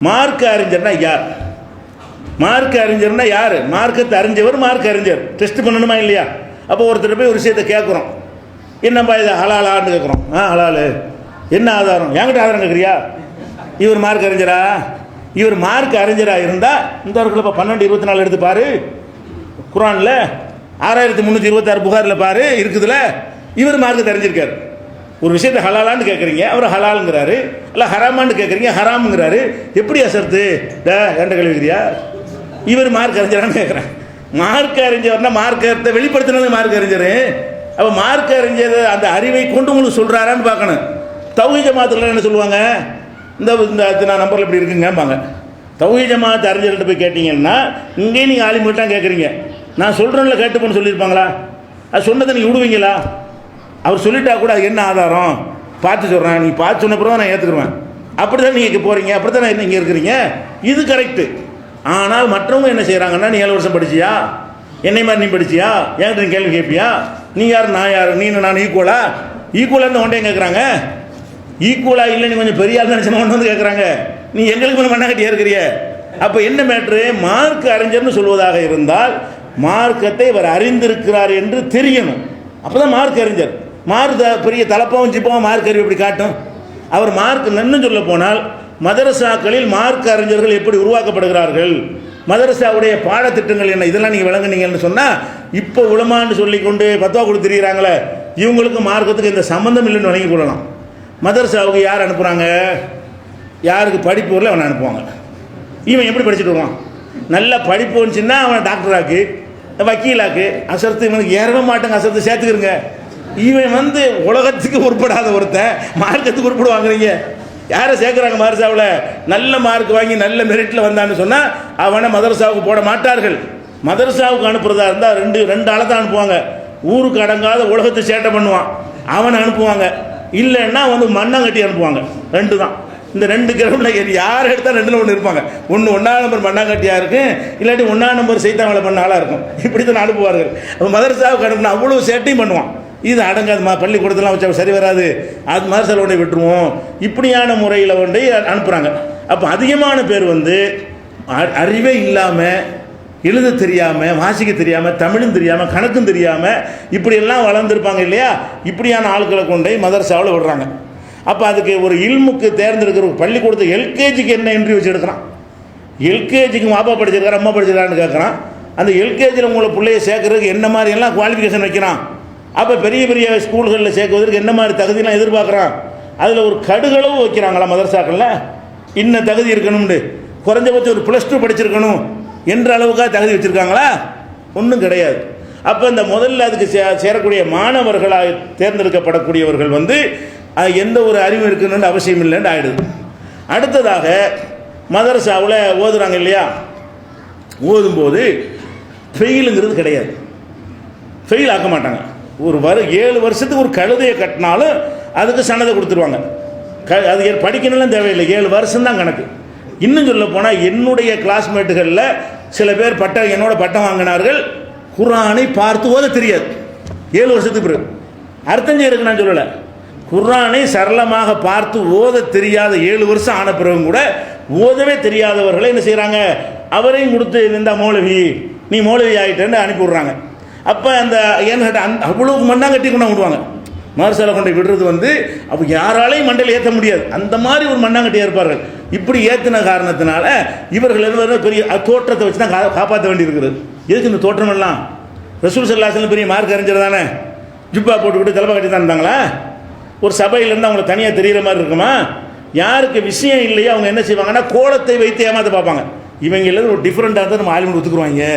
மார்க்க அறிஞர்னா யார்? மார்க்க அறிஞர்னா யார்? மார்க்கத்தை அறிஞ்சவர் மார்க்க அறிஞர். டெஸ்ட் பண்ணணுமா இல்லையா? அப்போ ஒருத்தர் போய் ஒரு விஷயத்தை கேட்குறோம், என்னப்பா இது ஹலாலான்னு கேட்குறோம். ஹலாலு என்ன ஆதாரம்? என்கிட்ட ஆதாரம் கேட்குறியா? இவர் மார்க் அறிஞரா? இவர் மார்க் அறிஞராக இருந்தால் இந்த இருக்கிற 12:24 எடுத்து பாரு, குரானில் 6326 புகாரில் பாரு இருக்குதுல, இவர் மார்க்கத்தை அறிஞ்சிருக்காரு. ஒரு விஷயத்தை ஹலாலான்னு கேட்குறீங்க, அவர் ஹலாலுங்கிறாரு, இல்லை ஹராமான்னு கேட்குறீங்க ஹராமுங்கிறாரு. எப்படி அசர்த்து என்ற கல்விக்கிறியா? இவர் மார்க் அறிஞரான்னு கேட்குறேன். மார்க் அறிஞர்னா மார்க்கத்தை வெளிப்படுத்தினது மார்க் அறிஞர். அப்போ மார்க் அறிஞர் அந்த அறிவை கொண்டு உங்களுக்கு சொல்கிறாரான்னு பார்க்கணும். தௌஹீத் ஜமாத்தில் என்ன சொல்லுவாங்க, இந்த நான் நம்பரில் இப்படி இருக்குங்கம்பாங்க. தௌஹீத் ஜமாத் அறிஞர்கிட்ட போய் கேட்டிங்கன்னா, இங்கேயும் நீங்கள் ஆலிம்கிட்ட கேட்குறீங்க, நான் சொல்கிறேன்ல கேட்டுப்போன்னு சொல்லியிருப்பாங்களா? அது சொன்னதை நீங்கள் விடுவீங்களா? அவர் சொல்லிட்டா கூட அது என்ன ஆதாரம் பார்த்து சொல்கிறேன், நீ பார்த்து சொன்ன பிறகு நான் ஏற்றுக்குருவேன். அப்படி தான் நீங்கள் போகிறீங்க, அப்படி தான் இங்கே இருக்கிறீங்க. இது கரெக்டு. ஆனால் மற்றவங்க என்ன செய்கிறாங்கன்னா, நீ 7 வருஷம் படிச்சியா, என்னை மாதிரி நீ படிச்சியா, ஏன் நீ கேள்வி கேட்பியா, நீ யார் நான் யார், நீ நான் ஈக்குவலா? ஈக்குவலாக ஒன்றே கேட்குறாங்க. ஈக்குவலாக இல்லை, நீ கொஞ்சம் பெரிய ஆள் நினச்சன ஒன்று வந்து கேட்குறாங்க. நீ எங்களுக்கு கொஞ்சம் மண்ணாக்கட்டியாக இருக்கிறிய. அப்போ என்ன மேட்ரு? மார்க் அறிஞர்னு சொல்வதாக இருந்தால் மார்க்கத்தை இவர் அறிந்திருக்கிறார் என்று தெரியணும். அப்போ தான் மார்க் அறிஞர். மார்க் பெரிய தலப்பாவும் சிப்பாவும் மார்க் அறிவு எப்படி காட்டும்? அவர் மார்க் நன்னு சொல்ல போனால் மதரசாக்களில் மார்க் அறிஞர்கள் எப்படி உருவாக்கப்படுகிறார்கள், மதரசாவுடைய பாடத்திட்டங்கள் என்ன, இதெல்லாம் நீங்கள் விளங்குனீங்கன்னு சொன்னால், இப்போ உலமான்னு சொல்லிக்கொண்டு பத்வா கொடுத்துருக்கிறாங்களே, இவங்களுக்கு மார்க்கத்துக்கு இந்த சம்மந்தம் இல்லைன்னு வழங்கி கொள்ளலாம். மதரசாவுக்கு யார் அனுப்புகிறாங்க? யாருக்கு படிப்பு வரல அவனை அனுப்புவாங்க. இவன் எப்படி படிச்சுட்டு வருவான்? நல்ல படிப்பு வந்துச்சுன்னா அவனை டாக்டராக்கு, வக்கீலாக்கு, அசர்த்து இவனுக்கு ஏறவே மாட்டாங்க, அசர்த்து சேர்த்துக்கிறங்க. இவன் வந்து உலகத்துக்கு உருப்படாத ஒருத்தன் மார்க்கத்துக்கு உருப்படுவாங்கிறீங்க. யாரை சேர்க்குறாங்க மதரசாவில்? நல்ல மார்க் வாங்கி நல்ல மெரிட்டில் வந்தான்னு சொன்னால் அவனை மதரசாவுக்கு போட மாட்டார்கள். மதரசாவுக்கு அனுப்புறதா இருந்தால் ரெண்டு ஆளை தான் அனுப்புவாங்க. ஊருக்கு அடங்காத உலகத்தை சேட்டை பண்ணுவான் அவனை அனுப்புவாங்க. இல்லைன்னா வந்து மண்ணாங்கட்டி அனுப்புவாங்க. 2 தான். இந்த 2 கிரமில் யார் எடுத்தால் 2ல் 1 இருப்பாங்க. ஒன்று 1ஆம் நம்பர் மண்ணாங்கட்டியாக இருக்கும், இல்லாட்டி 1ஆம் நம்பர் செய்தாமலை பண்ண ஆளாக இருக்கும். இப்படி தான் அனுப்புவார்கள். அப்போ மதரசாவுக்கு அனுப்புனா அவ்வளோ சேட்டையும் பண்ணுவான். இது அடங்காது, பள்ளிக்கூடத்தெல்லாம் வச்சா சரி வராது, அது மதரசாவில் ஒன்றை விட்டுருவோம், இப்படியான முறையில் ஒன்றை அனுப்புகிறாங்க. அப்போ அதிகமான பேர் வந்து அறிவே இல்லாமல், எழுத தெரியாமல், வாசிக்க தெரியாமல், தமிழும் தெரியாமல், கணக்கும் தெரியாமல் இப்படியெல்லாம் வளர்ந்துருப்பாங்க இல்லையா? இப்படியான ஆட்களை கொண்டு மதரசாவில் விடுறாங்க. அப்போ அதுக்கு ஒரு இல்முக்கு தேர்ந்தெடுக்கிற பள்ளிக்கூடத்தை எல்கேஜிக்கு என்ன இன்டர்வியூ வச்சு எடுக்கிறான். எல்கேஜிக்கு அப்பா படிச்சிருக்காரு அம்மா படிச்சிருக்கான்னு கேட்குறான். அந்த எல்கேஜியில் உங்களை பிள்ளைய சேர்க்கறதுக்கு என்ன மாதிரி எல்லாம் குவாலிஃபிகேஷன் வைக்கிறான். அப்போ பெரிய பெரிய ஸ்கூல்களில் சேர்க்குவதற்கு என்ன மாதிரி தகுதியெலாம் எதிர்பார்க்குறான். அதில் ஒரு கடுகளவு வைக்கிறாங்களா மதரசாக்களில்? இன்னும் தகுதி இருக்கணும்னு, குறைஞ்சபட்சம் ஒரு +2 படிச்சிருக்கணும் என்ற அளவுக்காக தகுதி வச்சுருக்காங்களா? ஒன்றும் கிடையாது. அப்போ இந்த முதல்ல அதுக்கு சேரக்கூடிய மாணவர்களாக தேர்ந்தெடுக்கப்படக்கூடியவர்கள் வந்து எந்த ஒரு அறிவு இருக்கணும்னு அவசியம் இல்லைன்னு ஆகிடுது. அடுத்ததாக மதரசாவில் ஓதுறாங்க இல்லையா? ஓதும்போது ஃபெயிலுங்கிறது கிடையாது. ஃபெயில் ஆக்க மாட்டாங்க. 7 வருஷத்துக்கு ஒரு கழுதையை கட்டினாலும் அதுக்கு சனதை கொடுத்துருவாங்க. அது படிக்கணும்லாம் தேவையில்லை, 7 வருஷம்தான் கணக்கு. இன்னும் சொல்ல போனால் என்னுடைய கிளாஸ்மேட்டுகளில் சில பேர் என்னோட பட்டம் வாங்கினார்கள், குர்ஆனை பார்த்து ஓத தெரியாது. 7 வருஷத்துக்கு பிறகு அர்த்தம் செய்யறதுக்கு நான் சொல்லலை, குர்ஆனை சரளமாக பார்த்து ஓத தெரியாத 7 வருஷம் ஆன பிறகு கூட ஓதவே தெரியாதவர்களை என்ன செய்கிறாங்க, அவரையும் கொடுத்து இந்த மௌலவி நீ மௌலவி ஆகிட்டேன்னு அனுப்பி விட்றாங்க. அப்போ அந்த ஏன்னு அவ்வளோக்கு மண்ணாங்கட்டி கொண்டு விடுவாங்க. மதரசாவில் கொண்டு விடுறது வந்து அப்போ யாராலையும் மண்டையில் ஏற்ற முடியாது, அந்த மாதிரி ஒரு மண்ணாங்கட்டியாக இருப்பார்கள். இப்படி ஏற்றின காரணத்தினால இவர்கள் என்ன பெரிய தோற்றத்தை வச்சு தான் காப்பாற்ற வேண்டியிருக்கிறது. எதுக்கு இந்த தோற்றம் எல்லாம்? ரசூல் ஸல்லல்லாஹு அலைஹி வஸல்லம் பெரிய மார்க் அறிஞர் தானே, ஜுப்பா போட்டுக்கிட்டு தலப்பா கட்டி தான் இருந்தாங்களா? ஒரு சபையிலேருந்து அவங்களை தனியாக தெரிகிற மாதிரி இருக்குமா? யாருக்கு விஷயம் இல்லையோ அவங்க என்ன செய்வாங்கன்னா கோலத்தை வைத்து ஏமாற்ற பார்ப்பாங்க. இவங்க எல்லாரும் ஒரு டிஃப்ரெண்ட்டாக இருந்தால் நம்ம ஆலிமுன்னு ஒத்துக்குருவாங்க.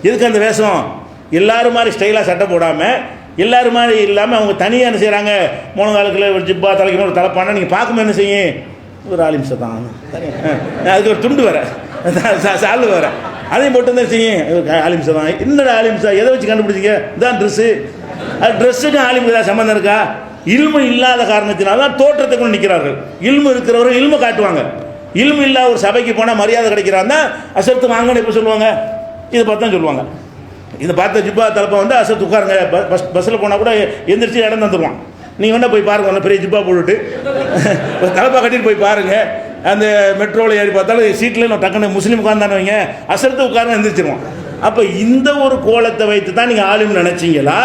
எதுக்கு அந்த வேஷம்? எல்லாரும் மாதிரி ஸ்டைலாக சட்டை போடாமல், எல்லாரும் மாதிரி இல்லாமல் அவங்க தனியாக என்ன செய்கிறாங்க, முழங்காலுக்குள்ள ஒரு ஜிப்பா, தலைக்கு ஒரு தலைப்பானா நீங்கள் பார்க்கும்போது என்ன செய்யும், ஒரு ஆலிம்ஸை தான், அதுக்கு ஒரு துண்டு வர சாலு வர, அதையும் போட்டு தான் செய்யும், ஆலிம்ஸை தான். என்னடா ஆலிம்ஸா, எதை வச்சு கண்டுபிடிச்சிங்க? இதான் ட்ரெஸ்ஸு. அது ட்ரெஸ்ஸுக்கு ஆலிமுக்கு தான் சம்மந்தம் இருக்கா? இல்மு இல்லாத காரணத்தினால தான் தோற்றத்தை கொண்டு நிற்கிறார்கள். இல்மு இருக்கிறவர்கள் இல்மு காட்டுவாங்க. இல்மு இல்லாத ஒரு சபைக்கு போனால் மரியாதை கிடைக்கிறான்னா அசர்த்து வாங்கன்னு எப்போ சொல்லுவாங்க? இதை பார்த்து தான் சொல்லுவாங்க. இதை பார்த்த ஜிப்பா தலப்பா வந்து அசர்த்து உட்காருங்க, பஸ்ஸில் போனால் கூட எந்திரிச்சு இடம் தந்துடுவான். நீங்கள் வேணால் போய் பாருங்கள், ஒன்று பெரிய ஜிப்பா போட்டுட்டு தலப்பா கட்டிட்டு போய் பாருங்கள். அந்த மெட்ரோவில் ஏறி பார்த்தாலும் சீட்டில் டக்குன்னு முஸ்லீம் உட்கார்ந்தானு வைங்க, அசரத்து உட்கார்ந்து எந்திரிச்சிருவோம். அப்போ இந்த ஒரு கோலத்தை வைத்து தான் நீங்கள் ஆளும் நினைச்சிங்களா?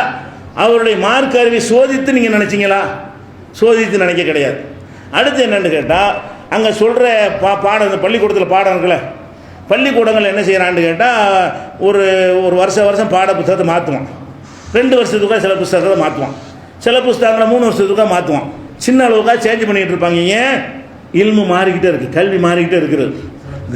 அவருடைய மார்க்க அறிவை சோதித்து நீங்கள் நினைச்சிங்களா? சோதித்து நினைக்க கிடையாது. அடுத்து என்னென்னு கேட்டால், அங்கே சொல்கிற பாடம், இந்த பள்ளிக்கூடத்தில் பாடம் இருக்குல்ல, பள்ளிக்கூடங்கள் என்ன செய்கிறான்னு கேட்டால், ஒரு வருஷம் பாட புத்தகத்தை மாற்றுவான். 2 வருஷத்துக்காக சில புத்தகத்தை மாற்றுவான், சில புத்தகங்களை 3 வருஷத்துக்காக மாற்றுவான். சின்ன அளவுக்காக சேஞ்ச் பண்ணிகிட்டு இருப்பாங்க. ஏன்? இல்மு மாறிக்கிட்டே இருக்குது, கல்வி மாறிக்கிட்டே இருக்குது.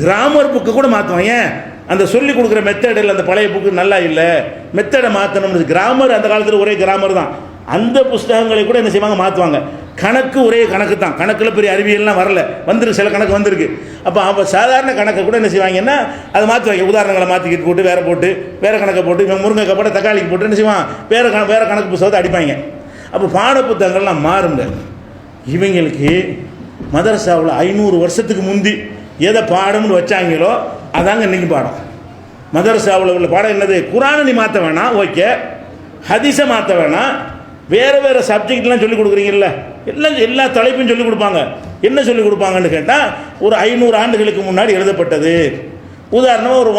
கிராமர் புக்கு கூட மாற்றுவான். ஏன்? அந்த சொல்லிக் கொடுக்குற மெத்தடில் அந்த பழைய புக்கு நல்லா இல்லை, மெத்தடை மாற்றணும்னு. கிராமர் அந்த காலத்தில் ஒரே கிராமர் தான். அந்த புஸ்தகங்களை கூட என்ன செய்வாங்க? மாற்றுவாங்க. கணக்கு ஒரே கணக்கு தான், கணக்கில் பெரிய அறிவியல்லாம் வரல, வந்துருக்கு, சில கணக்கு வந்திருக்கு. அப்போ சாதாரண கணக்கை கூட என்ன செய்வாங்கன்னா அதை மாற்றுவாங்க. உதாரணங்களை மாற்றிக்கிட்டு போட்டு வேறு கணக்கை போட்டு, இவன் முருங்கைக்காய் போட்டு தக்காளிக்கு போட்டு என்ன செய்வான், வேறு கணக்கு புத்தகத்தை அடிப்பாங்க. அப்போ பாட புத்தகங்கள்லாம் மாறுங்க. இவங்களுக்கு மதரசாவில் 500 வருஷத்துக்கு முந்தி எதை பாடம்னு வச்சாங்களோ அதாங்க இன்றைக்கி பாடம். மதரசாவில் உள்ள பாடம் என்னது? குரானை நீ மாற்ற வேணாம், ஓகே, ஹதீஸை மாற்ற வேணாம், வேறு சப்ஜெக்ட்லாம் சொல்லிக் கொடுக்குறீங்கல்ல, எல்லா தலைப்பையும் சொல்லிக் கொடுப்பாங்க. என்ன சொல்லிக் கொடுப்பாங்கன்னு கேட்டால், ஒரு 500 ஆண்டுகளுக்கு முன்னாடி எழுதப்பட்டது. உதாரணமாக ஒரு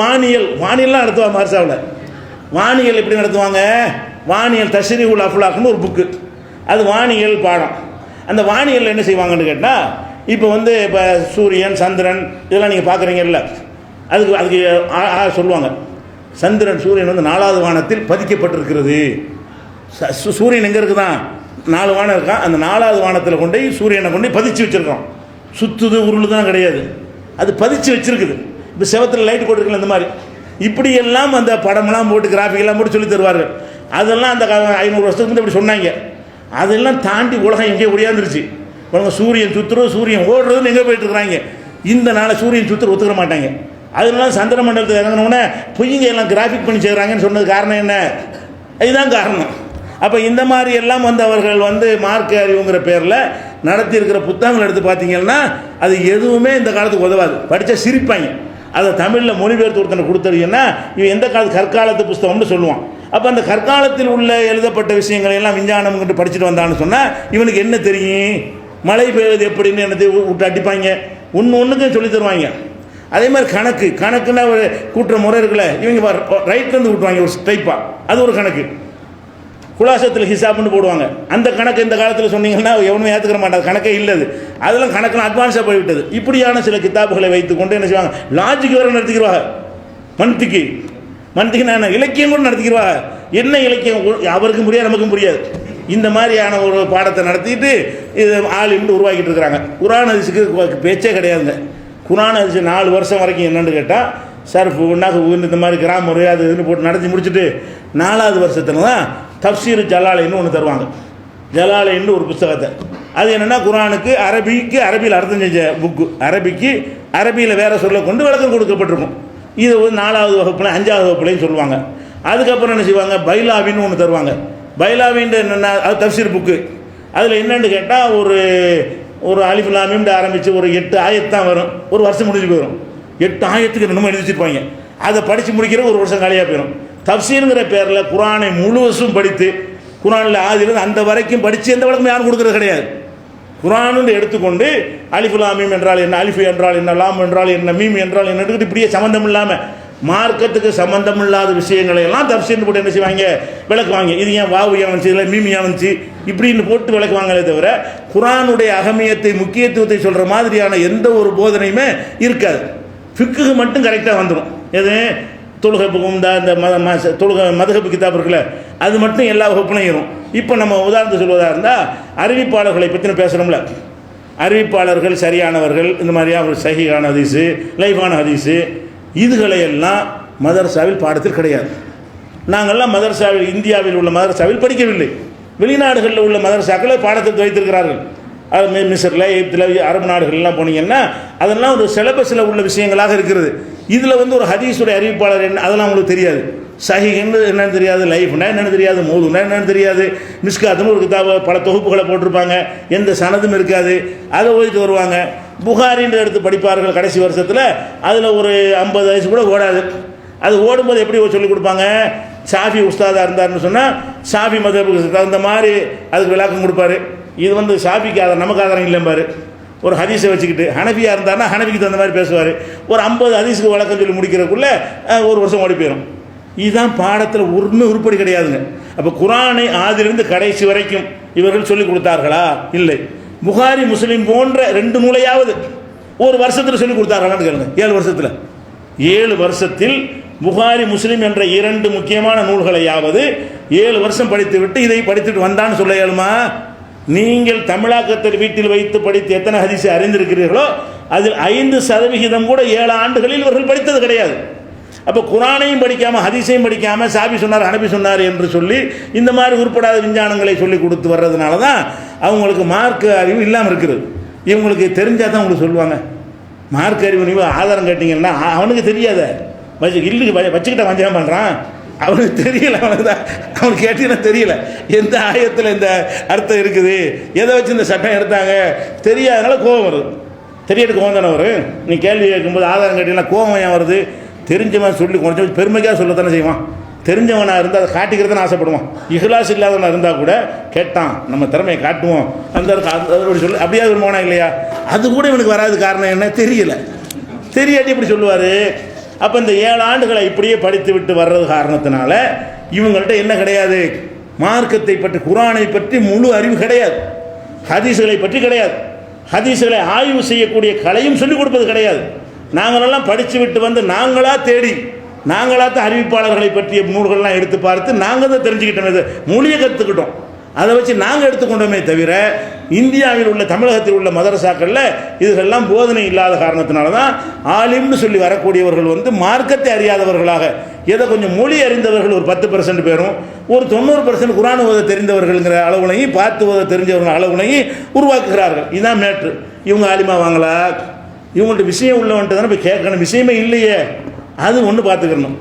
வானியல்லாம் நடத்துவாங்க மதரசாவில். வானியல் எப்படி நடத்துவாங்க? வானியல் தஷ்ரீஉல் அஃப்லாக்னு ஒரு புக்கு, அது வானியல் பாடம். அந்த வானியல் என்ன செய்வாங்கன்னு கேட்டால், இப்போ சூரியன் சந்திரன் இதெல்லாம் நீங்கள் பார்க்குறீங்கல்ல, அதுக்கு சொல்லுவாங்க, சந்திரன் சூரியன் 4வது வானத்தில் பதிக்கப்பட்டிருக்கிறது. சூரியன் எங்கே இருக்குதான்? 4 வானம் இருக்கான், அந்த 4வது வானத்தில் கொண்டு சூரியனை கொண்டு பதிச்சு வச்சுருக்கோம். சுற்றுது உருளுதான் கிடையாது, அது பதிச்சு வச்சுருக்குது. இப்போ செவத்தில் லைட் போட்டுருக்கல, இந்த மாதிரி இப்படியெல்லாம் அந்த படமெல்லாம் போட்டு கிராஃபிக்கெல்லாம் போட்டு சொல்லி தருவார்கள். அதெல்லாம் அந்த 500 வருஷத்துக்கு முன்னாடி இப்படி சொன்னாங்க. அதெல்லாம் தாண்டி உலகம் எங்கேயோ ஒடியாந்துருச்சு. சூரியன் சுற்றுறது, சூரியன் ஓடுறதுன்னு எங்கே போயிட்டு இருக்கிறாங்க. இந்த நாளை சூரியன் சுற்றுற ஒத்துக்க மாட்டாங்க. அதனால சந்திர மண்டலத்தில் இறங்கினோடனே பொய்ங்க எல்லாம் கிராஃபிக் பண்ணி செய்கிறாங்கன்னு சொன்னது காரணம் என்ன? இதுதான் காரணம். அப்போ இந்த மாதிரி எல்லாம் அவர்கள் மார்க்க அறிவுங்கிற பேரில் நடத்தியிருக்கிற புத்தகங்கள் எடுத்து பார்த்தீங்கன்னா அது எதுவுமே இந்த காலத்துக்கு உதவாது. படித்தா சிரிப்பாங்க. அதை தமிழில் மொழிபெயர்த்து ஒருத்தனை கொடுத்துருங்கன்னா இவன் எந்த காலத்து கற்காலத்து புஸ்தகம்னு சொல்லுவான். அப்போ அந்த கற்காலத்தில் உள்ள எழுதப்பட்ட விஷயங்களை எல்லாம் விஞ்ஞானம்கிட்ட படிச்சுட்டு வந்தான்னு சொன்னால் இவனுக்கு என்ன தெரியும்? மழை பெய்வது எப்படின்னு என்னத்தை விட்டு அடிப்பாங்க, ஒன்றுக்கும் சொல்லி தருவாங்க. அதே மாதிரி கணக்குன்னா ஒரு கூட்டுற முறை இருக்குல்ல, இவங்க ரைட்லேருந்து விட்டுவாங்க ஒரு டைப்பாக, அது ஒரு கணக்கு. குலாசத்தில் ஹிசாப்னு போடுவாங்க. அந்த கணக்கு இந்த காலத்தில் சொன்னீங்கன்னா எவனுமே ஏற்றுக்கிற மாட்டாங்க, கணக்கே இல்லது. அதெல்லாம் கணக்கெல்லாம் அட்வான்ஸாக போய்விட்டது. இப்படியான சில கித்தாப்புகளை வைத்துக்கொண்டு என்ன செய்வாங்க, லாஜிக் வேறு நடத்திக்கிடுவாங்க. மன்த்திக்கு நான் இலக்கியம் கூட நடத்திக்கிடுவாங்க. என்ன இலக்கியம் அவருக்கு புரியாது, நமக்கும் புரியாது. இந்த மாதிரியான ஒரு பாடத்தை நடத்திட்டு இது ஆலிம்னு உருவாக்கிட்டு இருக்கிறாங்க. குரான் ஹதீஸுக்கு பேச்சே கிடையாதுங்க. குரான் ஹதீஸ் 4 வருஷம் வரைக்கும் என்னென்னு கேட்டால் சர்ஃபு இந்த மாதிரி கிராமர் அது இதுன்னு போட்டு நடத்தி முடிச்சுட்டு 4வது வருஷத்துல தான் தஃப்சீர் ஜலாலைன்னு ஒன்று தருவாங்க. ஜலாலைன்னு ஒரு புத்தகத்தை, அது என்னென்னா குரானுக்கு அரபியில் அர்த்தம் செஞ்ச புக்கு. அரபியில் வேறு சொல்ல கொண்டு விளக்கம் கொடுக்கப்பட்டிருக்கும். இது 4வது வகுப்புல 5வது வகுப்புலையும் சொல்லுவாங்க. அதுக்கப்புறம் என்ன செய்வாங்க, பைலாவின்னு ஒன்று தருவாங்க. பைலாவின்னு என்னென்னா அது தஃப்சீர் புக்கு. அதில் என்னென்னு கேட்டால் ஒரு அலிஃப் லாம் மீம் ஆரம்பித்து ஒரு 8 ஆயத்து தான் வரும். ஒரு வருஷம் முடிஞ்சு போயிடும். 8 ஆயத்துக்கு என்னமோ எழுதி வச்சுருப்பாங்க. அதை படித்து முடிக்கிற ஒரு வருஷம் காலியாக போயிடும். தஃப்சீருங்கிற பேரில் குரானை முழுவதும் படித்து குரானில் ஆதிலிருந்து அந்த வரைக்கும் படித்து எந்த வழக்கமும் யாரும் கொடுக்குறது கிடையாது. குரானு எடுத்துக்கொண்டு அலிஃப் லாம் மீம் என்றால் என்ன, அலிஃபு என்றால் என்ன, லாம் என்றால் என்ன, மீம் என்றால் என்ன, இப்படியே சம்மந்தம் இல்லாமல் மார்க்கத்துக்கு சம்மந்தம் இல்லாத விஷயங்களை எல்லாம் தஃப்சீர்னு போட்டு என்ன செய்வாங்க, விளக்குவாங்க. இது ஏன் வாவு ஏன் வந்துச்சு, இல்லை மீம் ஏன் வந்துச்சு, இப்படின்னு போட்டு விளக்குவாங்களே தவிர குரானுடைய அகமியத்தை முக்கியத்துவத்தை சொல்கிற மாதிரியான எந்த ஒரு போதனையுமே இருக்காது. ஃபிக்குக்கு மட்டும் கரெக்டாக வந்துடும். எது தொழுகை இந்த மதுஹப் கிதாப் இருக்குல்ல, அது மட்டும் எல்லா வகுப்புலையும் இருக்கும். இப்போ நம்ம உதாரணத்தை சொல்வதாக இருந்தால் அறிவிப்பாளர்களை பற்றி பேசுகிறோம்ல, அறிவிப்பாளர்கள் சரியானவர்கள், இந்த மாதிரியா ஒரு சஹீஹான ஹதீஸு, லைஃபான ஹதீஸு, இதுகளையெல்லாம் மதரசாவில் பாடத்தில் கிடையாது. நாங்கள்லாம் மதரசாவில் இந்தியாவில் உள்ள மதரசாவில் படிக்கவில்லை. வெளிநாடுகளில் உள்ள மதரசாக்களை பாடத்தில் வைத்திருக்கிறார்கள். அது மிஸ்ரில், எகிப்தில், அரபு நாடுகள்லாம் போனீங்கன்னா அதெல்லாம் ஒரு சிலபஸில் உள்ள விஷயங்களாக இருக்கிறது. இதில் ஒரு ஹதீஸுடைய அறிவிப்பாளர் என்ன அதெல்லாம் உங்களுக்கு தெரியாது. சஹீஹ்னு என்னன்னு தெரியாது, லைஃப்னா என்னென்னு தெரியாது, மௌதுனா என்னென்னு தெரியாது, மிஸ்காத்துன்னு ஒரு கிதாப பல தொகுப்புகளை போட்டிருப்பாங்க, எந்த சனதும் இருக்காது, அதை ஓதிட்டு வருவாங்க. புகாரின்னு எடுத்து படிப்பார்கள் கடைசி வருஷத்தில். அதில் ஒரு 50 வயசு கூட ஓடாது. அது ஓடும்போது எப்படி சொல்லிக் கொடுப்பாங்க, ஷாஃபி உஸ்தாதாக இருந்தார்னு சொன்னால் ஷாஃபி மதஹபுக்கு தகுந்த மாதிரி அதுக்கு விளக்கம் கொடுப்பாரு. இது ஷாஃபிக்கு ஆதாரம், நமக்கு ஆதாரம் இல்லைம்பாரு. ஒரு ஹதீஸை வச்சுக்கிட்டு ஹனஃபியாக இருந்தாருன்னா ஹனஃபிக்கு தகுந்த மாதிரி பேசுவார். ஒரு 50 ஹதீஸுக்கு வழக்கம் சொல்லி முடிக்கிறதுக்குள்ளே ஒரு வருஷம் ஓடி போயிடும். இதுதான் பாடத்தில் ஒன்றும் உருப்படி கிடையாதுங்க. அப்போ குர்ஆனை ஆதிலிருந்து கடைசி வரைக்கும் இவர்கள் சொல்லிக் கொடுத்தார்களா? இல்லை. புகாரி முஸ்லிம் போன்ற 2 நூலையாவது ஒரு வருஷத்தில் சொல்லிக் கொடுத்தார்களான்னு கேளுங்க. 7 வருஷத்தில் புகாரி முஸ்லிம் என்ற 2 முக்கியமான நூல்களையாவது 7 வருஷம் படித்து விட்டு இதை படித்துட்டு வந்தான்னு சொல்ல இயலுமா? நீங்கள் தமிழாக்கத்தில் வீட்டில் வைத்து படித்து எத்தனை ஹதீஸை அறிந்திருக்கிறீர்களோ அதில் 5% கூட 7 ஆண்டுகளில் இவர்கள் படித்தது கிடையாது. அப்போ குர்ஆனையும் படிக்காமல் ஹதீஸையும் படிக்காமல் சாபி சொன்னார் ஹனபி சொன்னார் என்று சொல்லி இந்த மாதிரி உருப்படாத விஞ்ஞானங்களை சொல்லி கொடுத்து வர்றதுனால தான் அவங்களுக்கு மார்க்க அறிவு இல்லாமல் இருக்குது. இவங்களுக்கு தெரிஞ்சால் தான் உங்களுக்கு சொல்லுவாங்க. மார்க்க அறிவு நீங்கள் ஆதாரம் கேட்டிங்கன்னா அவனுக்கு தெரியாத வச்சுக்கிட்ட வஞ்சகம் பண்ணுறான், அவனுக்கு தெரியல, அவனுக்கு கேட்டீங்கன்னா தெரியல எந்த ஆயத்தில் இந்த அர்த்தம் இருக்குது, எதை வச்சு இந்த சட்டம் எடுத்தாங்க தெரியாதனால கோபம் வருது. தெரியட்டு கோபம் தானே வரும். நீ கேள்வி கேட்கும்போது ஆதாரம் கேட்டீங்கன்னா கோபம் ஏன் வருது? தெரிஞ்சவன் சொல்லி கொஞ்சம் பெருமைக்காக சொல்லத்தானே செய்வான். தெரிஞ்சவனாக இருந்தால் அதை காட்டிக்கிறதுன்னு ஆசைப்படுவான். இஹ்லாஸ் இல்லாதவனாக இருந்தால் கூட கேட்டான் நம்ம திறமையை காட்டுவோம் அந்த சொல்லி அப்படியாவது விரும்புவானா இல்லையா? அது கூட இவனுக்கு வராது. காரணம் என்ன? தெரியல. தெரியாட்டி இப்படி சொல்லுவார். அப்போ இந்த 7 ஆண்டுகளை இப்படியே படித்து விட்டு வர்றது காரணத்தினால இவங்கள்ட்ட என்ன கிடையாது? மார்க்கத்தை பற்றி குர்ஆனை பற்றி முழு அறிவு கிடையாது. ஹதீஸ்களை பற்றி கிடையாது. ஹதீஸ்களை ஆய்வு செய்யக்கூடிய கலையும் சொல்லிக் கொடுப்பது கிடையாது. நாங்களெல்லாம் படித்து விட்டு வந்து நாங்களாக தேடி நாங்களாக தான் அறிவிப்பாளர்களை பற்றிய நூல்கள்லாம் எடுத்து பார்த்து நாங்கள் தான் தெரிஞ்சுக்கிட்டோம், மொழியை கற்றுக்கிட்டோம். அதை வச்சு நாங்கள் எடுத்துக்கொண்டோமே தவிர இந்தியாவில் உள்ள தமிழகத்தில் உள்ள மதரசாக்களில் இதுகெல்லாம் போதனை இல்லாத காரணத்தினால தான் ஆலிம்னு சொல்லி வரக்கூடியவர்கள் வந்து மார்க்கத்தை அறியாதவர்களாக, ஏதோ கொஞ்சம் மொழி அறிந்தவர்கள் ஒரு 10% பேரும், ஒரு 90% குர்ஆன் ஓத தெரிந்தவர்கள்ங்கிற அளவுலையும் பார்த்து ஓத தெரிஞ்சவர்கள் அளவுலையும் உருவாக்குகிறார்கள். இதுதான் மேட்ரு. இவங்க ஆலிமா வாங்களா? இவங்கள்ட்ட விஷயம் உள்ளவன்ட்டு தானே போய் கேட்கணும். விஷயமே இல்லையே, அது ஒன்று பார்த்துக்கணும்.